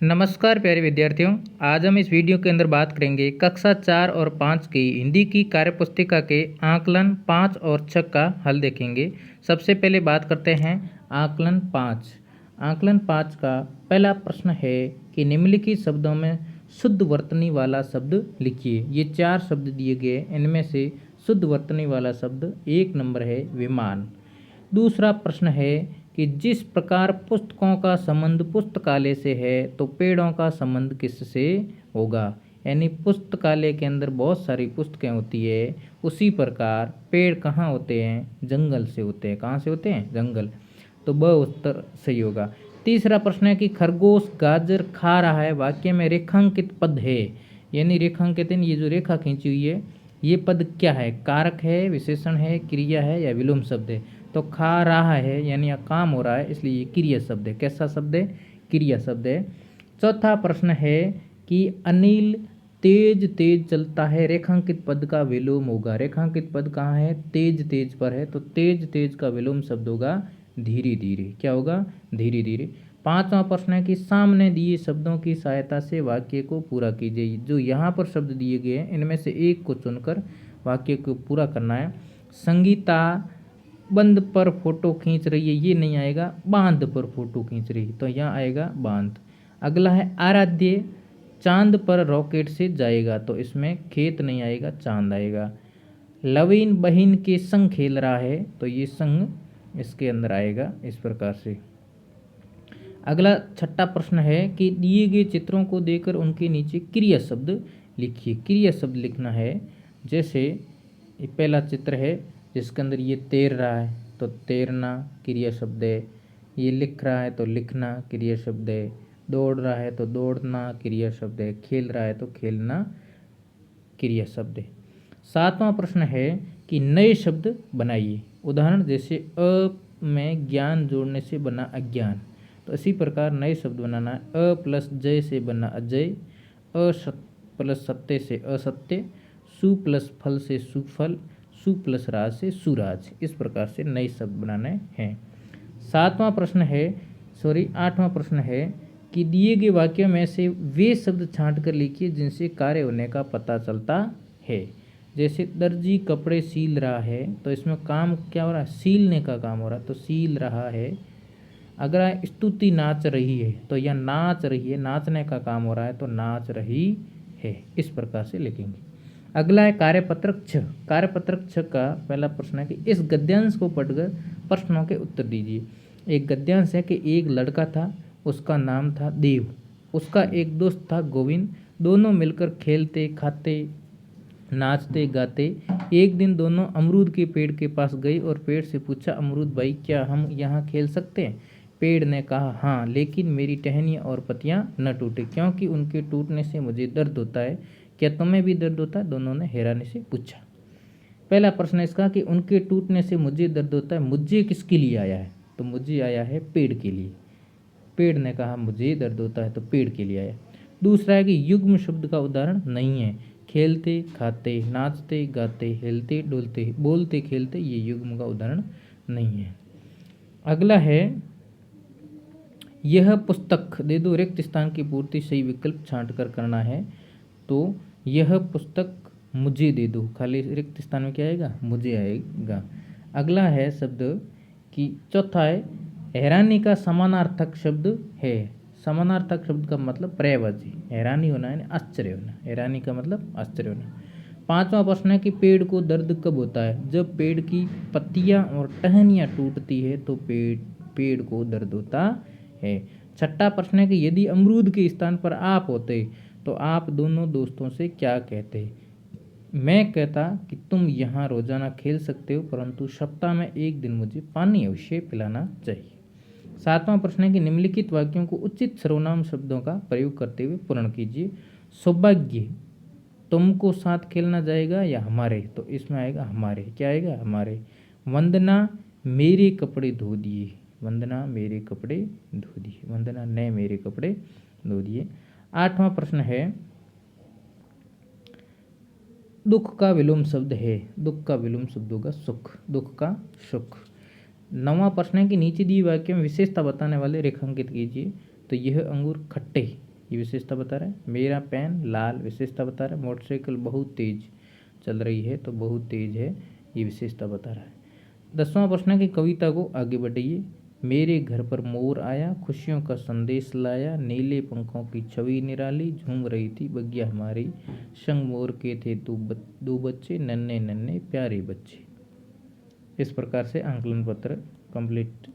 नमस्कार प्यारे विद्यार्थियों। आज हम इस वीडियो के अंदर बात करेंगे कक्षा 4 और 5 की हिंदी की कार्यपुस्तिका के आकलन 5 और 6 का हल देखेंगे। सबसे पहले बात करते हैं आकलन 5। आकलन 5 का पहला प्रश्न है कि निम्नलिखित शब्दों में शुद्ध वर्तनी वाला शब्द लिखिए। ये 4 शब्द दिए गए, इनमें से शुद्ध वर्तनी वाला शब्द 1 नंबर है विमान। दूसरा प्रश्न है कि जिस प्रकार पुस्तकों का संबंध पुस्तकालय से है तो पेड़ों का संबंध किससे होगा। यानी पुस्तकालय के अंदर बहुत सारी पुस्तकें होती है, उसी प्रकार पेड़ कहाँ होते हैं, जंगल से होते हैं। कहाँ से होते हैं, जंगल। तो ब उत्तर सही होगा। तीसरा प्रश्न है कि खरगोश गाजर खा रहा है, वाक्य में रेखांकित पद है। यानी रेखांकित ये जो रेखा खींची हुई है, ये पद क्या है, कारक है, विशेषण है, क्रिया है या विलोम शब्द है। तो खा रहा है यानी काम हो रहा है, इसलिए ये क्रिया शब्द है। कैसा शब्द है, क्रिया शब्द है। चौथा प्रश्न है कि अनिल तेज तेज चलता है, रेखांकित पद का विलोम होगा। रेखांकित पद कहाँ है, तेज तेज पर है, तो तेज तेज का विलोम शब्द होगा धीरे धीरे। क्या होगा, धीरे धीरे। पांचवा प्रश्न है कि सामने दिए शब्दों की सहायता से वाक्य को पूरा कीजिए। जो यहाँ पर शब्द दिए गए हैं, इनमें से एक को चुनकर वाक्य को पूरा करना है। संगीता बंद पर फोटो खींच रही है, ये नहीं आएगा, बांध पर फोटो खींच रही, तो यहाँ आएगा बांध। अगला है आराध्य चांद पर रॉकेट से जाएगा, तो इसमें खेत नहीं आएगा, चांद आएगा। लवीन बहिन के संग खेल रहा है, तो ये संग इसके अंदर आएगा, इस प्रकार से। अगला छठा प्रश्न है कि दिए गए चित्रों को देखकर उनके नीचे क्रिया शब्द लिखिए। क्रिया शब्द लिखना है, जैसे ये पहला चित्र है जिसके अंदर ये तैर रहा है, तो तैरना क्रिया शब्द है। ये लिख रहा है तो लिखना क्रिया शब्द है। दौड़ रहा है तो दौड़ना क्रिया शब्द है। खेल रहा है तो खेलना क्रिया शब्द है। सातवां प्रश्न है कि नए शब्द बनाइए। उदाहरण जैसे अ में ज्ञान जोड़ने से बना अज्ञान, तो इसी प्रकार नए शब्द बनाना है। अ प्लस जय से बना अजय, प्लस सत्य से असत्य, सु प्लस फल से सुफल, सु प्लस राज से सुराज। इस प्रकार से नए शब्द बनाने हैं। आठवां प्रश्न है कि दिए गए वाक्यों में से वे शब्द छांट कर लिखिए जिनसे कार्य होने का पता चलता है। जैसे दर्जी कपड़े सील रहा है, तो इसमें काम क्या हो रहा है, सीलने का काम हो रहा है, तो सील रहा है। अगर स्तुति नाच रही है, तो यह नाच रही है, नाचने का काम हो रहा है, तो नाच रही है। इस प्रकार से लिखेंगे। अगला है कार्यपत्रक 6। कार्यपत्रक 6 का पहला प्रश्न है कि इस गद्यांश को पढ़कर प्रश्नों के उत्तर दीजिए। एक गद्यांश है कि एक लड़का था, उसका नाम था देव, उसका एक दोस्त था गोविंद, दोनों मिलकर खेलते खाते नाचते गाते। एक दिन दोनों अमरूद के पेड़ के पास गई और पेड़ से पूछा, अमरूद भाई क्या हम यहाँ खेल सकते हैं। पेड़ ने कहा हाँ, लेकिन मेरी टहनियाँ और पत्तियाँ न टूटे, क्योंकि उनके टूटने से मुझे दर्द होता है। क्या तुम्हें भी दर्द होता है, दोनों ने हैरानी से पूछा। पहला प्रश्न इसका कि उनके टूटने से मुझे दर्द होता है, मुझे किसके लिए आया है, तो मुझे आया है पेड़ के लिए। पेड़ ने कहा मुझे दर्द होता है, तो पेड़ के लिए आया। दूसरा है कि युग्म शब्द का उदाहरण नहीं है। खेलते खाते नाचते गाते हिलते डुलते बोलते खेलते, ये युग्म का उदाहरण नहीं है। अगला है यह पुस्तक दे दो, रिक्त स्थान की पूर्ति सही विकल्प छांट कर करना है। तो यह पुस्तक मुझे दे दो, खाली रिक्त स्थान में क्या आएगा, मुझे आएगा। अगला है शब्द कि चौथा है हैरानी का समानार्थक शब्द है। समानार्थक शब्द का मतलब पर्यायवाची, हैरानी होना है आश्चर्य होना, हैरानी का मतलब आश्चर्य होना। पांचवा प्रश्न है कि पेड़ को दर्द कब होता है, जब पेड़ की पत्तियां और टहनियां टूटती है, तो पेड़ को दर्द होता है। छठा प्रश्न है कि यदि अमरूद के स्थान पर आप होते तो आप दोनों दोस्तों से क्या कहते। मैं कहता कि तुम यहाँ रोजाना खेल सकते हो, परंतु सप्ताह में एक दिन मुझे पानी अवश्य पिलाना चाहिए। सातवां प्रश्न है कि निम्नलिखित वाक्यों को उचित सर्वनाम शब्दों का प्रयोग करते हुए पूर्ण कीजिए। सौभाग्य तुमको साथ खेलना जाएगा या हमारे, तो इसमें आएगा हमारे। क्या आएगा, हमारे। वंदना मेरे कपड़े धो दिए, वंदना मेरे कपड़े धो दिए, वंदना ने मेरे कपड़े धो दिए। आठवां प्रश्न है दुख का विलोम शब्द है, दुख का विलोम शब्द होगा सुख, दुख का सुख। नौवां प्रश्न है कि नीचे दिए वाक्य में विशेषता बताने वाले रेखांकित कीजिए। तो यह अंगूर खट्टे, ये विशेषता बता रहा है। मेरा पेन लाल, विशेषता बता रहा है। मोटरसाइकिल बहुत तेज चल रही है, तो बहुत तेज है, ये विशेषता बता रहा है। 10वां प्रश्न है कि कविता को आगे बढ़ाइए। मेरे घर पर मोर आया, खुशियों का संदेश लाया, नीले पंखों की छवि निराली, झूम रही थी बगिया हमारी, संग मोर के थे दो बच्चे, नन्हे नन्हे प्यारे बच्चे। इस प्रकार से आंकलन पत्र कंप्लीट